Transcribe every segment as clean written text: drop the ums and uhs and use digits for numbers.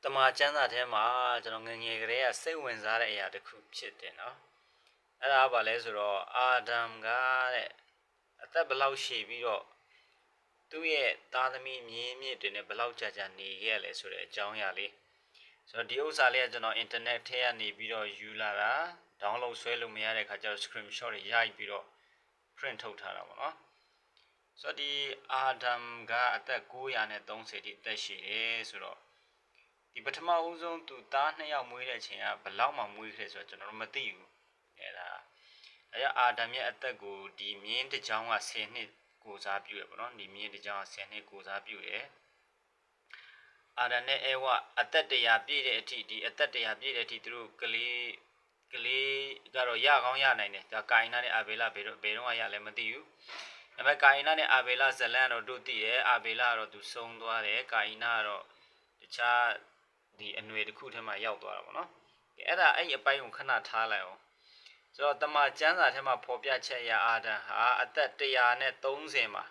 တမန်ကျမ်းစာထဲမှာကျွန်တော်ငငယ်ကလေးကစိတ်ဝင်စားတဲ့အရာတစ်ခုဖြစ်တယ်နော်အဲ့ဒါဘာလဲဆိုတော့အာဒမ်ကတဲ့အသက်ဘယ်လောက်ရှည်ပြီးတော့သူ့ရဲ့သားသမီးမြင်းမြစ်တွေနဲ့ဘယ်လောက်ကြာနေခဲ့ရလဲဆိုတဲ့အကြောင်းအရာလေးဆိုတော့ဒီဥစ္စာလေးကကျွန်တော် internet ထဲကနေပြီးတော့ယူလာတာ download ဆွဲလို့မရတဲ့ခါကျတော့ screenshot တွေရိုက်ပြီးတော့ print ထုတ်ထားတာပေါ့နော်ဆိုတော့ဒီအာဒမ်ကအသက်930တိအသက်ရှိတယ်ဆိုတော့ဒီပထမဦးဆုံးသူသား2ယောက်မွေးတဲ့အချိန်ကဘယ်လောက်မှမွေးခဲ့ဆိုတော့ကျွန်တော်တို့မသိဘူးအဲ့ဒါအာဒမ်ရဲ့အသက်ကိုဒီမြင်းတစ်ချောင်းက10နှစ်ကိုစားပြုရပေါ့နော်ဒီမြင်းတစ်ချောင်းက10နှစ်ကိုစားပြုတယ်အာဒမ်နဲ့အေဝအသက်100ပြည့်တဲ့အထိဒီအသက်100ပြည့်တဲ့အထိသူတို့ကလေးကတော့ရကောင်းရနိုင်တယ်ဒါကာယနာနဲ့အာဘေလဘယ်တော့ရလဲမသိဘူးဒါပေမဲ့ကာယနာနဲ့အာဘေလဇလန်တော့တို့သိတယ်အာဘေလကတော့သူဆုံးသွားတယ်ကာယနာကတော့တခြားဒီအနွေတစ်ခုထဲမှာရောက်သွားတာပေါ့နော်အဲ့ဒါအဲ့အပိုင်းကိုခဏထားလိုက်အောင်ဆိုတော့တမန်ကျမ်းစာထဲမှာဖော်ပြချက်ရအာဒမ်ဟာအသက်130မှာ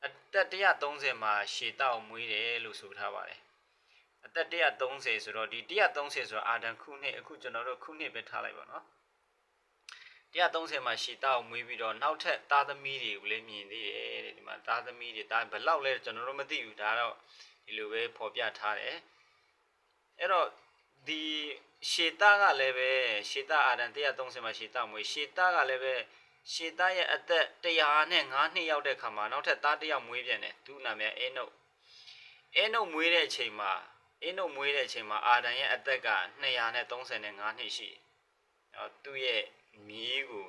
အသက်130မှာရှေတောက်မွေးတယ်လို့ဆိုထားပါတယ်အသက်130ဆိုတော့ဒီ130ဆိုတော့အာဒမ်ခုနှစ်အခုကျွန်တော်တို့ခုနှစ်ပဲထားလိုက်ပါနော်130မှာရှေတောက်မွေးပြီးတော့နောက်ထပ်သားသမီးတွေကိုလည်းမြင်သေးတယ်တဲ့ဒီမှာသားသမီးတွေဒါဘယ်လောက်လဲကျွန်တော်တို့မသိဘူးဒါတော့ဒီလိုပဲဖော်ပြထားတယ်အဲ့တော့ဒီရှေတာကလည်းပဲရှေတာအာဒမ်130မှာရှေတာမွေးရှေတာကလည်းပဲရှေတာရဲ့အသက်105နှစ်ရောက်တဲ့ခါမှာနောက်ထပ်သားတစ်ယောက်မွေးပြန်တယ်သူ့နာမည်အေနုတ်မွေးတဲ့အချိန်မှာအာဒမ်ရဲ့အသက်က235နှစ်ရှိတယ်သူ့ရဲ့မြေးကို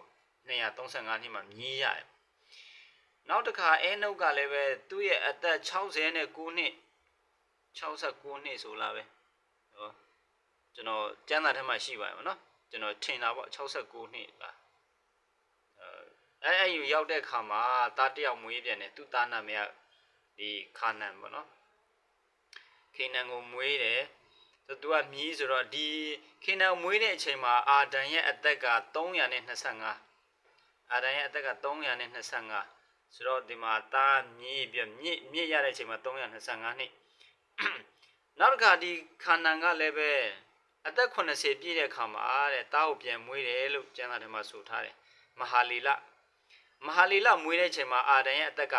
235နှစ်မှာမြေးရတယ်နောက်တစ်ခါအေနုတ်ကလည်းပဲသူ့ရဲ့အသက်69နှစ်ဆိုလားပဲကျွန်တော်ကျမ်းစာထဲမှာရှိပါတယ်ဗောနော်ကျွန်တော်ထင်တာပေါ့69နှစ်ပါအဲ့ယူရောက်တဲ့ခါမှာသားတစ်ယောက်မွေးပြန်တယ်သူ့သားနာမည်ကဒီခါနန်ဗောနော်ခေနန်ကိုမွေးတယ်သူကမြည်ဆိုတော့ဒီခေနန်မွေးတဲ့အချိန်မှာအာဒမ်ရဲ့အသက်က325အာဒမ်ရဲ့အသက်က325ဆိုတော့ဒီမှာသားမြည်ပြမြစ်ရတဲ့အချိန်မှာ325နှစ်နောက်တစ်ခါဒီခါနန်ကလည်းပဲအသက်80ပြည့်တဲ့ခါမှာတဲ့သားကိုပြန်မွေးတယ်လို့ကျမ်းစာထဲမှာဆိုထားတယ်မဟာလီလမွေးတဲ့အချိန်မှာအာဒမ်ရဲ့အသက်က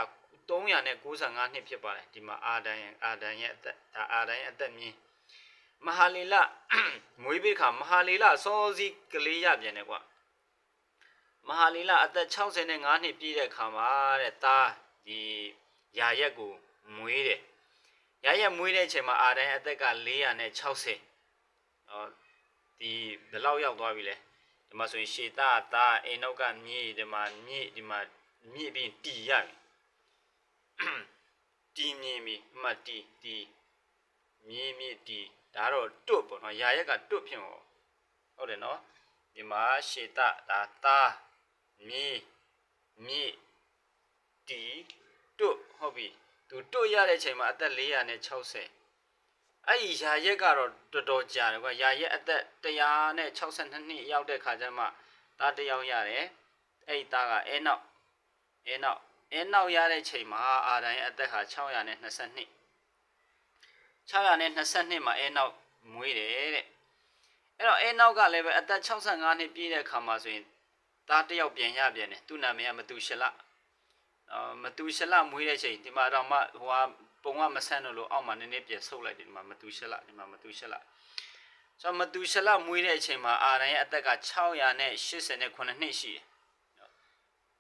395နှစ်ဖြစ်ပါတယ်ဒီမှာအာဒမ်ရဲ့အသက်ဒါအာဒမ်ရဲ့အသက်မြင်းမဟာလီလမွေးပြီးခါမဟာလီလစောစီးကလေးရပြန်တယ်ကွာမဟာလီလအသက်65နှစ်ပြည့်တဲ့ခါမှာတဲ့သားဒီယာရက်ကိုမွေးတယ်ယာရက်မွေးတဲ့အချိန်မှာအာဒမ်ရဲ့အသက်က460ဒီဘယ်လောက်ရောက်သွားပြီလဲဒီမှာဆိုရင်ရှေတာသားအိမ်နောက်ကမြေဒီမှာမြေပြီးတီရပြီတီမြင်ပြီအမှတီမြေတီဒါတော့တွတ်ပေါ့နော်ယာရက်ကတွတ်ဖြစ်ဟုတ်တယ်နော်ဒီမှာရှေတာဒါသားမြေတီတွတ်ဟုတ်ပြီသူတွတ်ရတဲ့အချိန်မှာအသက်460အဲ့ဒီယာရက်ကတော့တော်တော်ကြာတယ်ကွာယာရက်အသက်162နှစ်ရောက်တဲ့ခါကျမှသားတစ်ယောက်ရတယ်အဲ့ဒီသားကအဲနောက်ရတဲ့ချိန်မှာအာဒမ်ရဲ့အသက်ဟာ622မှာအဲနောက်မွေးတယ်တဲ့အဲ့တော့အဲနောက်ကလည်းပဲအသက်65နှစ်ပြည့်တဲ့ခါမှာဆိုရင်သားတစ်ယောက်ပြန်ရပြန်တယ်သူ့နာမည်ကမတူရှလမွေးတဲ့ချိန်ဒီမှာတော့မှဟိုကပုံကမဆန်းလို့အောက်မှာနည်းနည်းပြန်ဆုပ်လိုက်တယ်ဒီမှာမတူရှလဆိုတော့မတူရှလမွေးတဲ့အချိန်မှာအာဒမ်ရဲ့အသက်က689နှစ်ရှိတယ်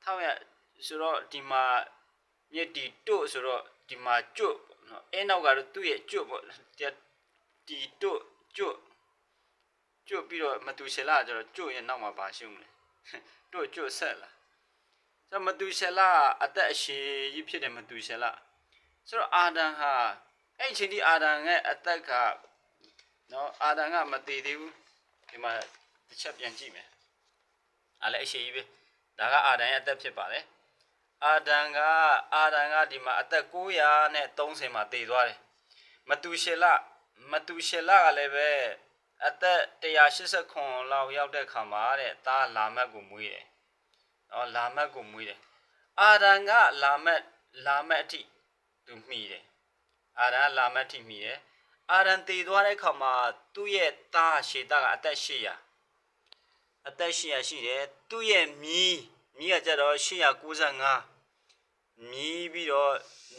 600ဆိုတော့ဒီမှာမြစ်တီတို့ဆိုတော့ဒီမှာကျွတ်နော်အဲနောက်ကတော့သူ့ရဲ့ကျွတ်ပေါ့ဒီတို့ကျွတ်ပြီးတော့မတူရှလကျတော့ကျွတ်ရဲ့နောက်မှာပါရှုံးတယ်တို့ကျွတ်ဆက်လာဆိုတော့မတူရှလအသက်အရှည်ကြီးဖြစ်တယ်မတူရှလဆိုတော့အာဒမ်ဟာအဲ့ချိန်ဒီအာဒမ်ရဲ့အသက်ကနော်အာဒမ်ကမတည်သေးဘူးဒီမှာတစ်ချက်ပြန်ကြည့်မယ်အဲ့လည်းအရှည်ကြီးပဲဒါကအာဒမ်ရဲ့အသက်ဖြစ်ပါတယ်အာဒမ်ကဒီမှာအသက်930မှာတည်သွားတယ်မတူရှေလကလည်းပဲအသက်189လောက်ရောက်တဲ့ခါမှာတဲ့သားလာမတ်ကိုမွေးတယ်လာမတ်ကိုမွေးတယ်အာဒမ်ကလာမတ်အထိသူမှီတယ်အာဒမ်လာမတ်အထိမှီတယ် အာရန်တည်သွားတဲ့ခါမှာသူ့ရဲ့သားရှေတာကအသက်800အသက်800ရှိတယ်သူ့ရဲ့မြီးကကြတော့895မြီးပြီးတော့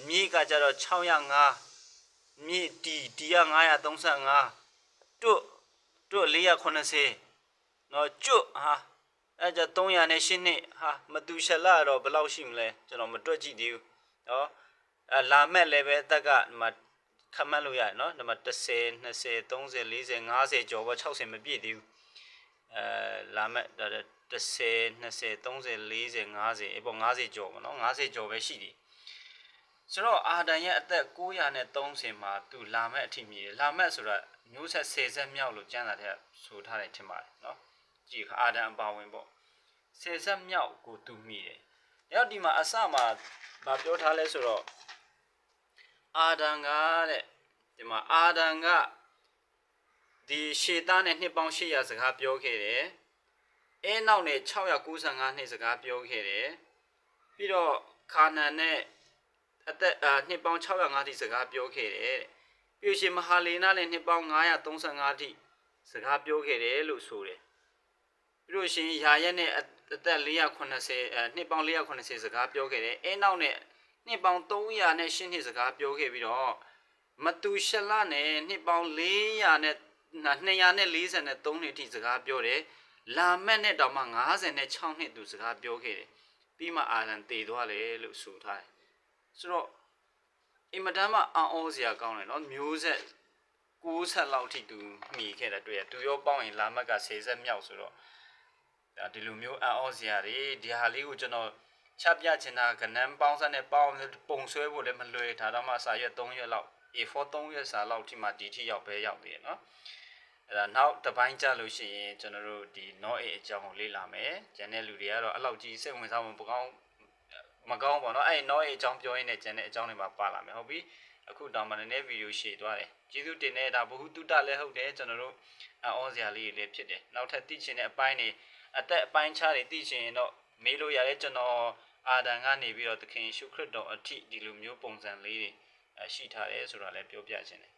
မြီးကကြတော့605မြီးတီက935တွတ်480နော်ကျွတ်ဟာအဲ့ကြ300နဲ့8နှစ်ဟာမတူရှလတော့ဘယ်လောက်ရှိမလဲကျွန်တော်မတွက်ကြည့်သေးဘူးနော်လာမဲ့လည်းပဲအသက်ကဒီမှာခမတ်လို့ရတယ်နော်ဒီမှာ10 20 30 40 50ကျော်ပေါ့60မပြည့်သေးဘူးလာမဲ့10 20 30 40 50အဲ့ပေါ့50ကျော်ပေါ့နော်50ကျော်ပဲရှိတယ်ဆိုတော့အာဒန်ရဲ့အသက်930မှာသူလာမဲ့အထိမြည်တယ်လာမဲ့ဆိုတာမျိုးဆက်10ဆက်မြောက်လို့ကျမ်းစာထဲဆိုထားတယ်ထင်ပါတယ်နော်ကြည့်အာဒန်အပါဝင်ပေါ့10ဆက်မြောက်ကိုသူမြည်တယ်ရောက်ဒီမှာအစမှာဗာပြောထားလဲဆိုတော့အာဒန်ကတဲ့ဒီမှာအာဒန်ကဒီရှေသားနဲ့နှစ်ပေါင်း800စကားပြောခဲ့တယ်အဲနောက်နဲ့695နှစ်စကားပြောခဲ့တယ်ပြီးတော့ခါနန်နဲ့အသက်နှစ်ပေါင်း605ထိစကားပြောခဲ့တယ်ပြီးရှင်မဟာလေနာလည်းနှစ်ပေါင်း935ထိစကားပြောခဲ့တယ်လို့ဆိုတယ်ပြီးလို့ရှင်ယာရက်နဲ့အသက်480နှစ်ပေါင်း480စကားပြောခဲ့တယ်အဲနောက်နဲ့နှစ်ပေါင်း300နဲ့8နှစ်စကားပြောခဲ့ပြီးတော့မတူရှလနဲ့နှစ်ပေါင်း400နဲ့243နှစ်ထိစကားပြောတယ်လာမက်နဲ့တောင်မှ56နှစ်သူစကားပြောခဲ့တယ်ပြီးမှအာရန်တည်သွားတယ်လို့ဆိုထားတယ်ဆိုတော့အင်မတန်မှအံ့ဩစရာကောင်းတယ်နော်မျိုးဆက်60လောက်ထိသူမှီခဲ့တာတွေ့ရသူရောပေါင်းရင်လာမက်က10ဆက်မြောက်ဆိုတော့ဒီလိုမျိုးအံ့ဩစရာတွေဒီဟာလေးကိုကျွန်တော်ချပြချင်တာကနန်းပေါင်းစက်နဲ့ပေါင်းပုံဆွဲဖို့လည်းမလွယ်ဒါတော့မှစာရွက်3ရွက်လောက် A4 3ရွက်စာလောက်ထိမှဒီထိရောက်ပဲရောက်သေးတယ်နော်အဲ့ဒါနောက်တစ်ပိုင်းကြလို့ရှိရင်ကျွန်တော်တို့ဒီ no a အကြောင်းကိုလေ့လာမယ်ကျန်တဲ့လူတွေကတော့အဲ့လောက်ကြီးစိတ်ဝင်စားမှုမကောင်းပေါ့နော်အဲ့ no a အကြောင်းပြောရင်းနဲ့ကျန်တဲ့အကြောင်းတွေမှာပါလာမယ်ဟုတ်ပြီအခုတောင်မှလည်းဗီဒီယိုရှည်သွားတယ်ကျေးဇူးတင်နေတာဘ ഹു တုတလည်းဟုတ်တယ်ကျွန်တော်တို့အောစရာလေးတွေလည်းဖြစ်တယ်နောက်ထပ်သိချင်တဲ့အပိုင်းတွေအသက်အပိုင်းခြားတွေသိချင်ရင်တော့မေးလို့ရတယ်ကျွန်တော်အာဒန်ကနေပြီးတော့သခင်ရှုခရစ်တော်အထိဒီလိုမျိုးပုံစံလေးတွေရှိထားတယ်ဆိုတာလည်းပြောပြချင်တယ်